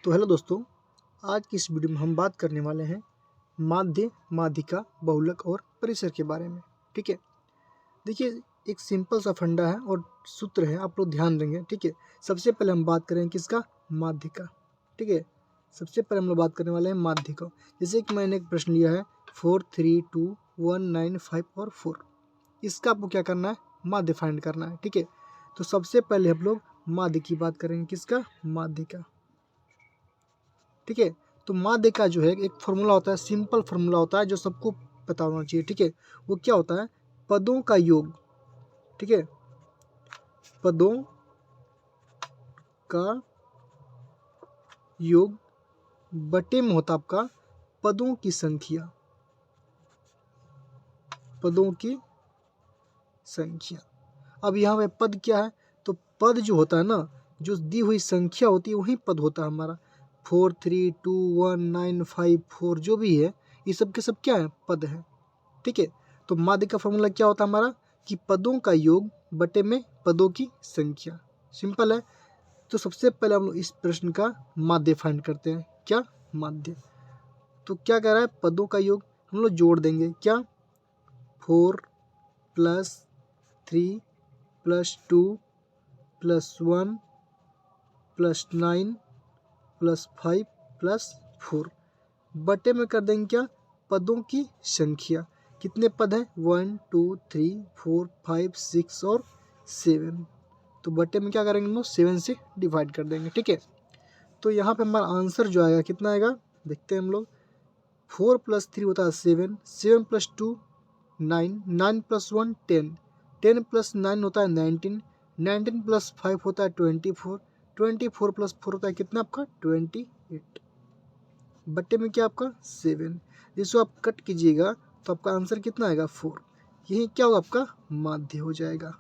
तो हेलो दोस्तों, आज की इस वीडियो में हम बात करने वाले हैं माध्य, माध्यिका, बहुलक और परिसर के बारे में। ठीक है, देखिए एक सिंपल सा फंडा है और सूत्र है, आप लोग ध्यान देंगे। ठीक है, सबसे पहले हम बात करें किसका, माध्यिका। ठीक है, सबसे पहले हम लोग बात करने वाले हैं माध्यिका। जैसे कि मैंने एक प्रश्न लिया है 4, 3, 2, 1, 9, 5 और 4। इसका आपको क्या करना है, माध्य फाइंड करना है। ठीक है, तो सबसे पहले हम लोग माध्य की बात करेंगे, किसका, माध्यिका। ठीक है, तो माध्य का जो है एक फॉर्मूला होता है, सिंपल फॉर्मूला होता है जो सबको पता होना चाहिए। ठीक है, वो क्या होता है, पदों का योग। ठीक है, पदों का योग बटे में होता आपका पदों की संख्या, पदों की संख्या। अब यहाँ पे पद क्या है, तो पद जो होता है ना, जो दी हुई संख्या होती है वही पद होता है हमारा। 4, 3, 2, 1, 9, 5, 4 जो भी है, ये सब के सब क्या है, पद है। ठीक है, तो माध्य का फॉर्मूला क्या होता है हमारा, कि पदों का योग बटे में पदों की संख्या। सिंपल है। तो सबसे पहले हम लोग इस प्रश्न का माध्य फाइंड करते हैं। क्या, माध्य। तो क्या कह रहा है, पदों का योग हम लोग जोड़ देंगे। क्या, 4 + 3 + 2 + 1 + 9 + 5 + 4 बटे में कर देंगे क्या, पदों की संख्या। कितने पद हैं, 1, 2, 3, 4, 5, 6 और 7। तो बटे में क्या करेंगे हम लोग, 7 से डिवाइड कर देंगे। ठीक है, तो यहाँ पे हमारा आंसर जो आएगा कितना आएगा, देखते हैं हम लोग। 4 + 3 होता है 7, 7 + 2 9, 9 + 1 10, 10 + 9 होता है 19, 19 + 5 होता है 24, 24 + 4 होता है कितना आपका, 28 बट्टे में क्या आपका 7। जिसको आप कट कीजिएगा तो आपका आंसर कितना आएगा, 4। यही क्या होगा, आपका माध्य हो जाएगा।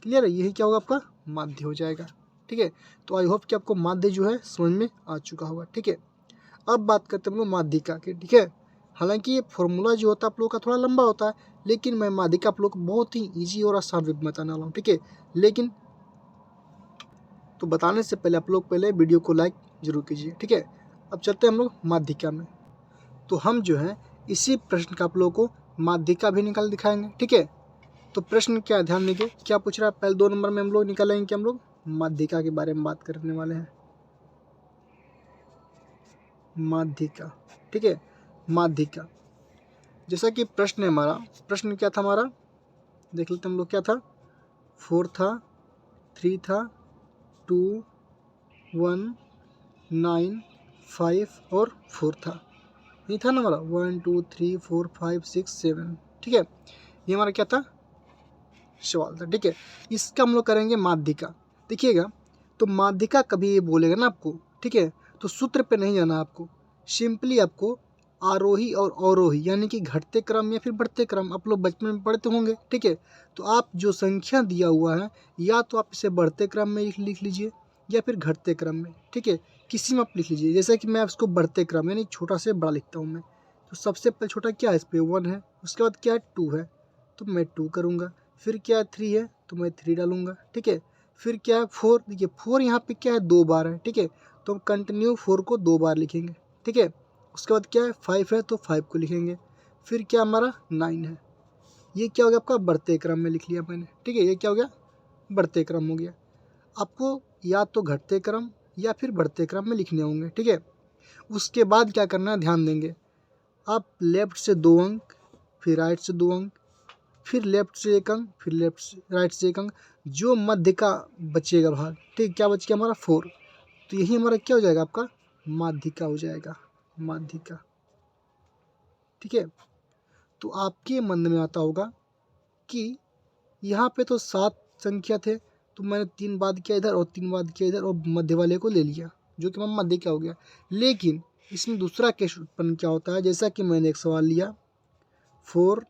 क्लियर है, यही क्या होगा, आपका माध्य हो जाएगा। ठीक है, तो आई होप कि आपको माध्य जो है समझ में आ चुका होगा। ठीक है, अब बात करते हैं हम लोग माध्यिका की। ठीक है, हालांकि ये फॉर्मूला जो होता है आप लोगों का थोड़ा लंबा होता है, लेकिन मैं माध्यिका आप लोग को बहुत ही ईजी और आसान वे में बताने वाला हूँ। ठीक है, लेकिन तो बताने से पहले आप लोग पहले वीडियो को लाइक जरूर कीजिए। ठीक है, अब चलते हैं हम लोग माध्यिका में। तो हम जो है इसी प्रश्न का आप लोगों को माध्यिका भी निकाल दिखाएंगे। ठीक है, तो प्रश्न क्या, ध्यान दीजिए क्या पूछ रहा है। पहले 2 नंबर में हम लोग निकालेंगे कि हम लोग माध्यिका के बारे में बात करने वाले हैं। माध्यिका, ठीक है, माध्यिका जैसा कि प्रश्न है हमारा, प्रश्न क्या था हमारा, देख लेते हम लोग। क्या था, 4 था, 3 था, 2, 1, 9, 5 और 4 था। ये था ना हमारा 1, 2, 3, 4, 5, 6, 7। ठीक है, ये हमारा क्या था, सवाल था। ठीक है, इसका हम लोग करेंगे माध्यिका। देखिएगा, तो माध्यिका कभी ये बोलेगा ना आपको, ठीक है, तो सूत्र पे नहीं जाना आपको, सिंपली आपको आरोही और अवरोही यानी कि घटते क्रम या फिर बढ़ते क्रम, आप लोग बचपन में पढ़ते होंगे। ठीक है, तो आप जो संख्या दिया हुआ है, या तो आप इसे बढ़ते क्रम में लिख लीजिए या फिर घटते क्रम में। ठीक है, किसी में आप लिख लीजिए। जैसे कि मैं इसको बढ़ते क्रम यानी छोटा से बड़ा लिखता हूँ मैं, तो सबसे पहले छोटा क्या है, इस पर 1 है, उसके बाद क्या है 2 है, तो मैं 2 करूँगा। फिर क्या है 3 है, तो मैं 3 डालूंगा। ठीक है, फिर क्या है 4, देखिए 4 यहाँ पे क्या है 2 बार है। ठीक है, तो हम कंटिन्यू 4 को 2 बार लिखेंगे। ठीक है, उसके बाद क्या है 5 है, तो 5 को लिखेंगे। फिर क्या हमारा 9 है, ये क्या हो गया आपका बढ़ते क्रम में लिख लिया मैंने। ठीक है, ये क्या हो गया, बढ़ते क्रम हो गया। आपको या तो घटते क्रम या फिर बढ़ते क्रम में लिखने होंगे। ठीक है, उसके बाद क्या करना है, ध्यान देंगे आप, लेफ्ट से 2 अंक, फिर राइट से 2 अंक, फिर लेफ्ट से 1 अंक, फिर राइट से 1 अंक, जो मध्य का बचेगा भाग। ठीक, क्या बच गया हमारा 4, तो यही हमारा क्या हो जाएगा, आपका माध्यिका हो जाएगा, माध्यिका। ठीक है, तो आपके मन में आता होगा कि यहाँ पे तो 7 संख्या थे, तो मैंने 3 बाद किया इधर और 3 बाद किया इधर और मध्य वाले को ले लिया, जो कि मध्य क्या हो गया। लेकिन इसमें दूसरा केस उत्पन्न क्या होता है, जैसा कि मैंने एक सवाल लिया 4,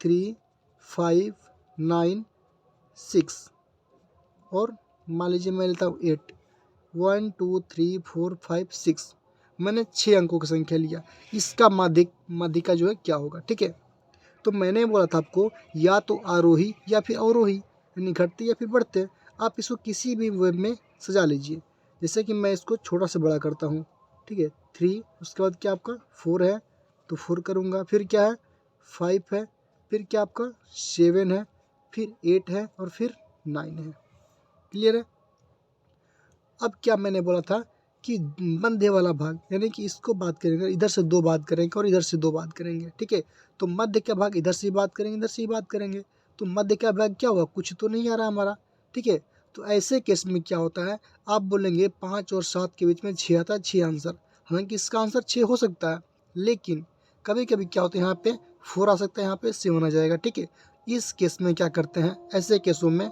3, 5, 9, 6 और मान लीजिए मैं लेता हूँ 8, 1, 2, 3, 4, 5, 6, मैंने 6 अंकों की संख्या लिया। इसका माध्यिका जो है क्या होगा। ठीक है, तो मैंने बोला था आपको या तो आरोही या फिर अवरोही यानी घटते या फिर बढ़ते, आप इसको किसी भी वे में सजा लीजिए। जैसे कि मैं इसको छोटा से बड़ा करता हूँ, ठीक है। 3, उसके बाद क्या आपका 4 है तो 4 करूँगा, फिर क्या है 5 है, फिर क्या आपका 7 है, फिर 8 है और फिर 9 है। क्लियर है। अब क्या मैंने बोला था कि मध्य वाला भाग, यानी कि इसको बात करेंगे, इधर से 2 बात करेंगे और इधर से 2 बात करेंगे, ठीक है। तो मध्य का भाग इधर से बात करेंगे, इधर से बात करेंगे, तो मध्य का भाग क्या हुआ, कुछ तो नहीं आ रहा हमारा, ठीक है। तो ऐसे केस में क्या होता है, आप बोलेंगे 5 और 7 के बीच में 6 आता है, 6 आंसर। हालांकि इसका आंसर 6 हो सकता है, लेकिन कभी कभी क्या होता है यहाँ पे 4 आ सकता है, यहाँ पे 7 आ जाएगा, ठीक है। इस केस में क्या करते हैं, ऐसे केसों में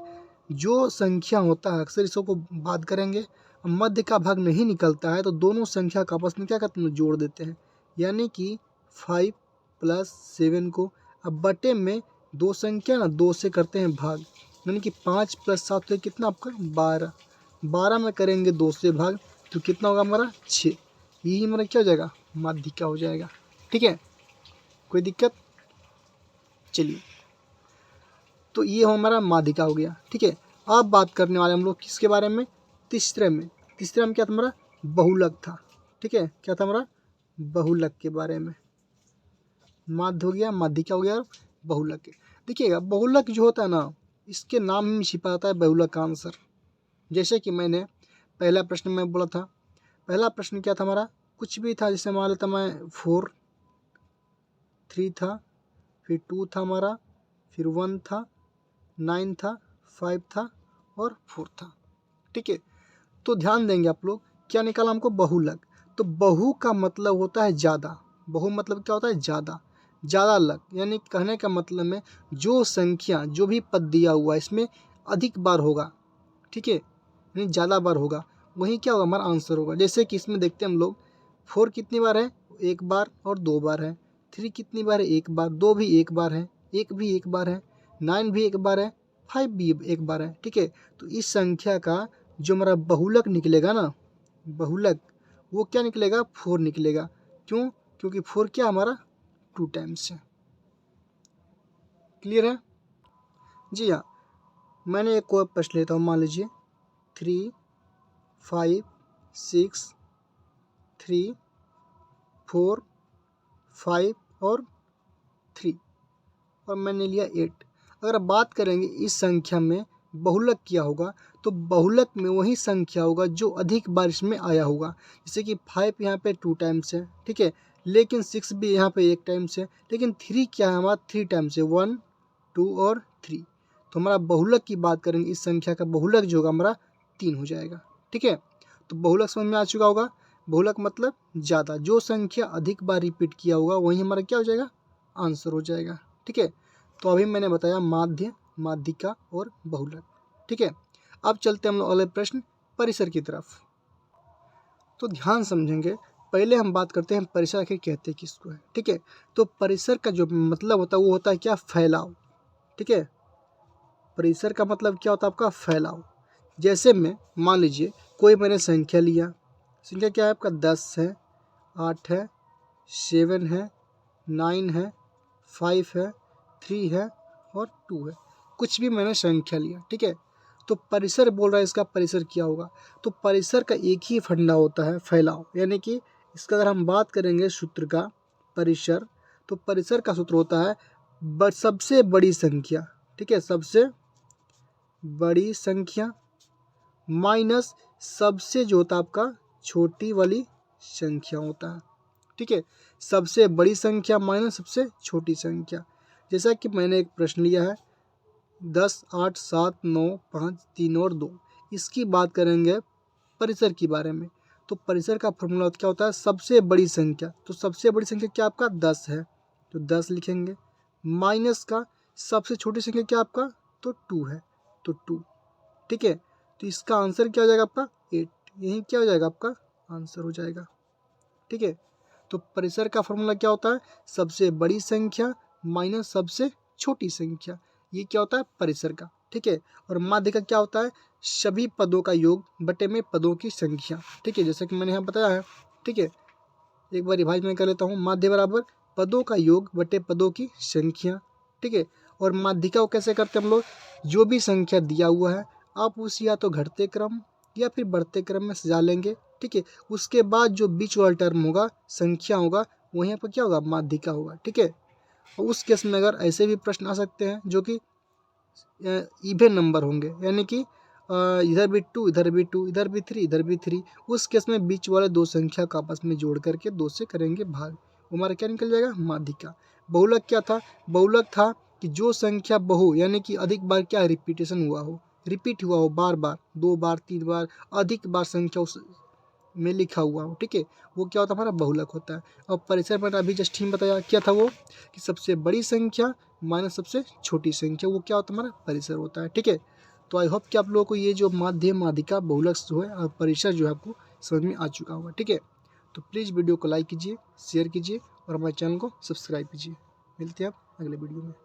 जो संख्या होता है अक्सर इसको बात करेंगे, मध्य का भाग नहीं निकलता है तो दोनों संख्या का आपस में क्या करते हैं, जोड़ देते हैं। यानी कि 5 + 7 को अब बटे में 2 संख्या ना 2 से करते हैं भाग, यानी कि 5 + 7 तो कितना आपका 12, 12 में करेंगे 2 से भाग तो कितना होगा हमारा 6। यही हमारा क्या हो जाएगा, माध्यिका हो जाएगा, ठीक है। कोई दिक्कत, चलिए तो ये हमारा माध्यिका हो गया, ठीक है। अब बात करने वाले हम लोग किसके बारे में, तीसरे में क्या था हमारा, बहुलक था, ठीक है। क्या था हमारा, बहुलक के बारे में। माध्य हो गया, माध्यिका हो गया, बहुलक के देखिएगा, बहुलक जो होता है ना, इसके नाम में छिपा होता है बहुलक का आंसर। जैसे कि मैंने पहला प्रश्न में बोला था, पहला प्रश्न क्या था हमारा, कुछ भी था, जैसे मान लेता मैं 4, 3 था, फिर 2 था हमारा, फिर 1 था, 9 था, 5 था और 4 था, ठीक है। तो ध्यान देंगे आप लोग, क्या निकाला हमको, बहुलक। तो बहु का मतलब होता है ज़्यादा, बहु मतलब क्या होता है, ज़्यादा, ज़्यादा लक, यानी कहने का मतलब में जो संख्या, जो भी पद दिया हुआ है इसमें अधिक बार होगा, ठीक है, यानी ज़्यादा बार होगा, वही क्या होगा, हमारा आंसर होगा। जैसे कि इसमें देखते हैं हम लोग, 4 कितनी बार है, 1 बार और 2 बार है, 3 कितनी बार है, 1 बार, 2 भी 1 बार है, 1 भी 1 बार है, 9 भी 1 बार है, 5 भी 1 बार है, ठीक है। तो इस संख्या का जो हमारा बहुलक निकलेगा ना, बहुलक, वो क्या निकलेगा, 4 निकलेगा। क्यों, क्योंकि 4 क्या हमारा 2 टाइम्स है। क्लियर है। जी हाँ, मैंने एक और प्रश्न लेता हूँ, मान लीजिए 3, 5, 6, 3, 4, 5 और 3, और मैंने लिया 8। अगर बात करेंगे इस संख्या में बहुलक क्या होगा, तो बहुलक में वही संख्या होगा जो अधिक बार इसमें आया होगा। जैसे कि 5 यहाँ पे 2 टाइम्स है, ठीक है, लेकिन 6 भी यहाँ पे 1 टाइम्स है, लेकिन 3 क्या है हमारा 3 टाइम्स है, 1, 2 और 3। तो हमारा बहुलक की बात करेंगे, इस संख्या का बहुलक जो होगा हमारा 3 हो जाएगा, ठीक है। तो बहुलक समझ में आ चुका होगा, बहुलक मतलब ज़्यादा, जो संख्या अधिक बार रिपीट किया होगा वही हमारा क्या हो जाएगा, आंसर हो जाएगा, ठीक है। तो अभी मैंने बताया माध्य, माध्यिका और बहुलक, ठीक है। अब चलते हम लोग अगले प्रश्न परिसर की तरफ। तो ध्यान समझेंगे, पहले हम बात करते हैं परिसर आखिर कहते किसको है, ठीक है। तो परिसर का जो मतलब होता है वो होता है क्या, फैलाव, ठीक है। परिसर का मतलब क्या होता है आपका, फैलाव। जैसे में मान लीजिए कोई मैंने संख्या लिया, संख्या क्या है आपका, 10 है, 8 है, 7 है, 9 है, 5 है, 3 है और 2 है, कुछ भी मैंने संख्या लिया, ठीक है। तो परिसर बोल रहा है, इसका परिसर क्या होगा, तो परिसर का एक ही फंडा होता है, फैलाव। यानी कि इसका अगर हम बात करेंगे सूत्र का, परिसर, तो परिसर का सूत्र होता है सबसे बड़ी संख्या, ठीक है, सबसे बड़ी संख्या माइनस सबसे जो होता है आपका छोटी वाली संख्या होता है, ठीक है। सबसे बड़ी संख्या माइनस सबसे छोटी संख्या। जैसा कि मैंने एक प्रश्न लिया है 10, 8, 7, 9, 5, 3 और 2, इसकी बात करेंगे परिसर के बारे में। तो परिसर का फॉर्मूला क्या होता है, सबसे बड़ी संख्या, तो सबसे बड़ी संख्या क्या आपका 10 है तो 10 लिखेंगे, माइनस का सबसे छोटी संख्या क्या आपका, तो 2 है तो 2, ठीक है। तो इसका आंसर क्या हो जाएगा आपका 8, यही क्या हो जाएगा आपका आंसर हो जाएगा, ठीक है। तो परिसर का फॉर्मूला क्या होता है, सबसे बड़ी संख्या माइनस सबसे छोटी संख्या, ये क्या होता है परिसर का, ठीक है। और माध्य का क्या होता है, सभी पदों का योग बटे में पदों की संख्या, ठीक है, जैसे कि मैंने यहाँ बताया है, ठीक है। एक बार रिवाइज में कर लेता हूँ, माध्य बराबर पदों का योग बटे पदों की संख्या, ठीक है। और माध्यिका को कैसे करते हैं हम लोग, जो भी संख्या दिया हुआ है आप उस या तो घटते क्रम या फिर बढ़ते क्रम में सजा लेंगे, ठीक है। उसके बाद जो बीच वाला टर्म होगा, संख्या होगा, वो यहाँ पर क्या होगा, माध्यिका होगा, ठीक है। और उस केस में अगर ऐसे भी प्रश्न आ सकते हैं जो कि इवन नंबर होंगे, यानी कि इधर भी 2, इधर भी 2, इधर भी 3, इधर भी 3, उस केस में बीच वाले दो संख्या को आपस में जोड़ करके 2 से करेंगे भाग, वो हमारा क्या निकल जाएगा, माध्यिका। बहुलक क्या था, बहुलक था कि जो संख्या बहु यानी कि अधिक बार क्या रिपीटेशन हुआ हो, रिपीट हुआ हो, बार बार, 2 बार, 3 बार, अधिक बार संख्या उस में लिखा हुआ हो, ठीक है, वो क्या होता है, हमारा बहुलक होता है। और परिसर मैंने अभी जस्ट ही बताया क्या था वो, कि सबसे बड़ी संख्या माइनस सबसे छोटी संख्या, वो क्या होता है, हमारा परिसर होता है, ठीक है। तो आई होप कि आप लोगों को ये जो माध्य, माध्यिका, बहुलक जो है और परिसर जो है आपको समझ में आ चुका होगा, ठीक है। तो प्लीज़ वीडियो को लाइक कीजिए, शेयर कीजिए और हमारे चैनल को सब्सक्राइब कीजिए। मिलते हैं आप अगले वीडियो में।